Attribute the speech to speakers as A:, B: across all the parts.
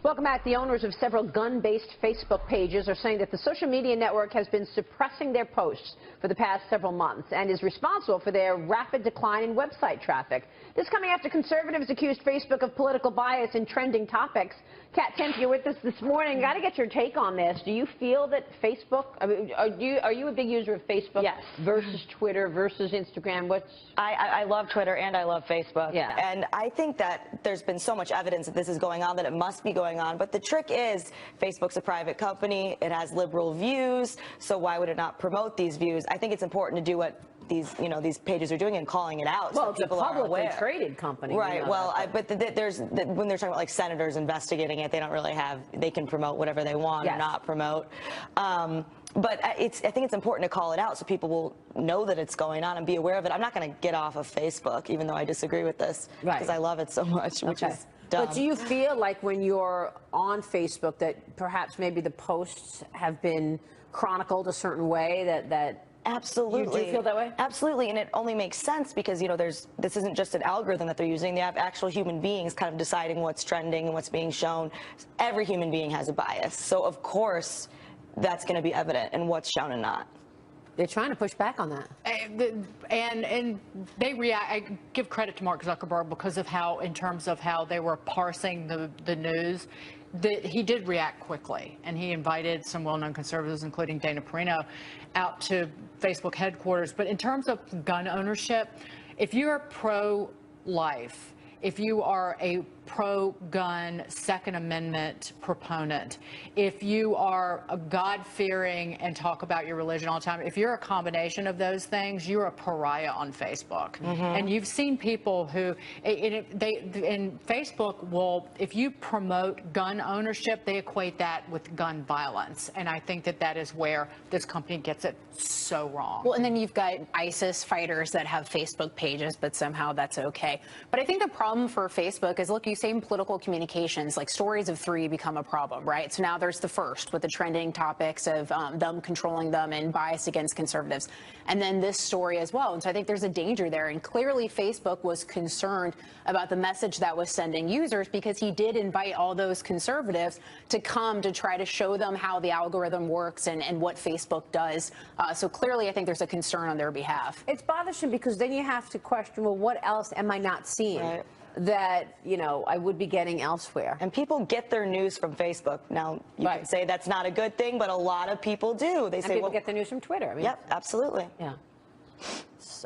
A: Welcome back. The owners of several gun-based Facebook pages are saying that the social media network has been suppressing their posts for the past several months and is responsible for their rapid decline in website traffic. This coming after conservatives accused Facebook of political bias in trending topics. Kat Timpf, you're with us this morning. Got to get your take on this. Do you feel that Facebook, I mean, are you a big user of Facebook?
B: Yes.
A: Versus Twitter versus Instagram?
B: I love Twitter and I love Facebook.
A: Yeah.
B: And I think that there's been so much evidence that this is going on that it must be going on. But the trick is Facebook's a private company. It has liberal views. So why would it not promote these views? I think it's important to do what these pages are doing and calling it out.
A: Well,
B: so
A: it's a publicly traded company.
B: Right. Well, but when they're talking about like senators investigating it, they don't really they can promote whatever they want or not promote. But I think it's important to call it out so people will know that it's going on and be aware of it. I'm not going to get off of Facebook, even though I disagree with this, because I love it so much, which is dumb.
A: But do you feel like when you're on Facebook that perhaps maybe the posts have been chronicled a certain way that
B: Absolutely.
A: You do feel that way?
B: Absolutely, and it only makes sense because, this isn't just an algorithm that they're using. They have actual human beings kind of deciding what's trending and what's being shown. Every human being has a bias. So, of course, that's going to be evident in what's shown and not.
A: They're trying to push back on that.
C: And they react. I give credit to Mark Zuckerberg because of in terms of how they were parsing the news, that he did react quickly. And he invited some well-known conservatives, including Dana Perino, out to Facebook headquarters. But in terms of gun ownership, if you're pro-life, if you are a pro-gun Second Amendment proponent, if you are a God-fearing and talk about your religion all the time, if you're a combination of those things, you're a pariah on Facebook. And you've seen people who, in Facebook will, if you promote gun ownership, they equate that with gun violence. And I think that is where this company gets it so wrong.
D: Well, and then you've got ISIS fighters that have Facebook pages, but somehow that's okay. But I think the problem for Facebook is, look, you say in political communications, like stories of three become a problem, right? So now there's the first with the trending topics of them controlling them and bias against conservatives. And then this story as well. And so I think there's a danger there. And clearly Facebook was concerned about the message that was sending users because he did invite all those conservatives to come to try to show them how the algorithm works and what Facebook does. So clearly I think there's a concern on their behalf.
A: It's bothersome because then you have to question, well, what else am I not seeing? That, I would be getting elsewhere.
B: And people get their news from Facebook. Now, you can say that's not a good thing, but a lot of people do. They say,
A: people get their news from Twitter. I mean,
B: yep, absolutely.
A: Yeah.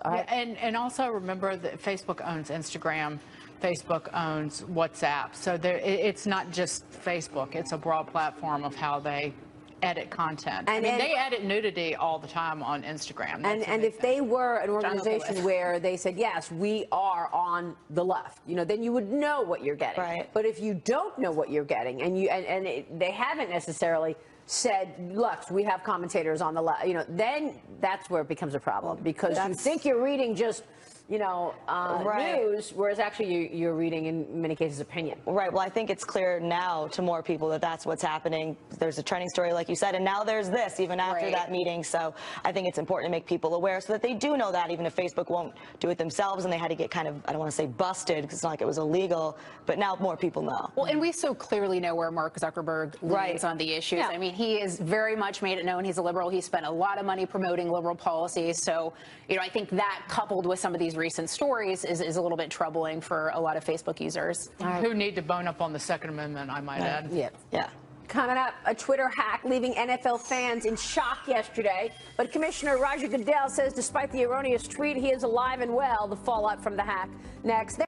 C: And also remember that Facebook owns Instagram. Facebook owns WhatsApp. So it's not just Facebook. It's a broad platform of how they edit content. They edit nudity all the time on Instagram.
A: And if they were an organization where they said, yes, we are on the left, then you would know what you're getting.
B: Right.
A: But if you don't know what you're getting and they haven't necessarily said, look, we have commentators on the left, then that's where it becomes a problem because you think you're reading just news, whereas actually you're reading, in many cases, opinion.
B: Right. Well, I think it's clear now to more people that that's what's happening. There's a trending story, like you said, and now there's this, even after that meeting. So I think it's important to make people aware so that they do know that, even if Facebook won't do it themselves and they had to get kind of, I don't want to say busted, because it's not like it was illegal, but now more people know.
D: Well, and we so clearly know where Mark Zuckerberg leans on the issues. I mean, he has very much made it known he's a liberal. He spent a lot of money promoting liberal policies. So, I think that coupled with some of these recent stories is a little bit troubling for a lot of Facebook users.
C: Who need to bone up on the Second Amendment, I might add.
A: Yeah. Coming up, a Twitter hack leaving NFL fans in shock yesterday. But Commissioner Roger Goodell says despite the erroneous tweet, he is alive and well. The fallout from the hack next.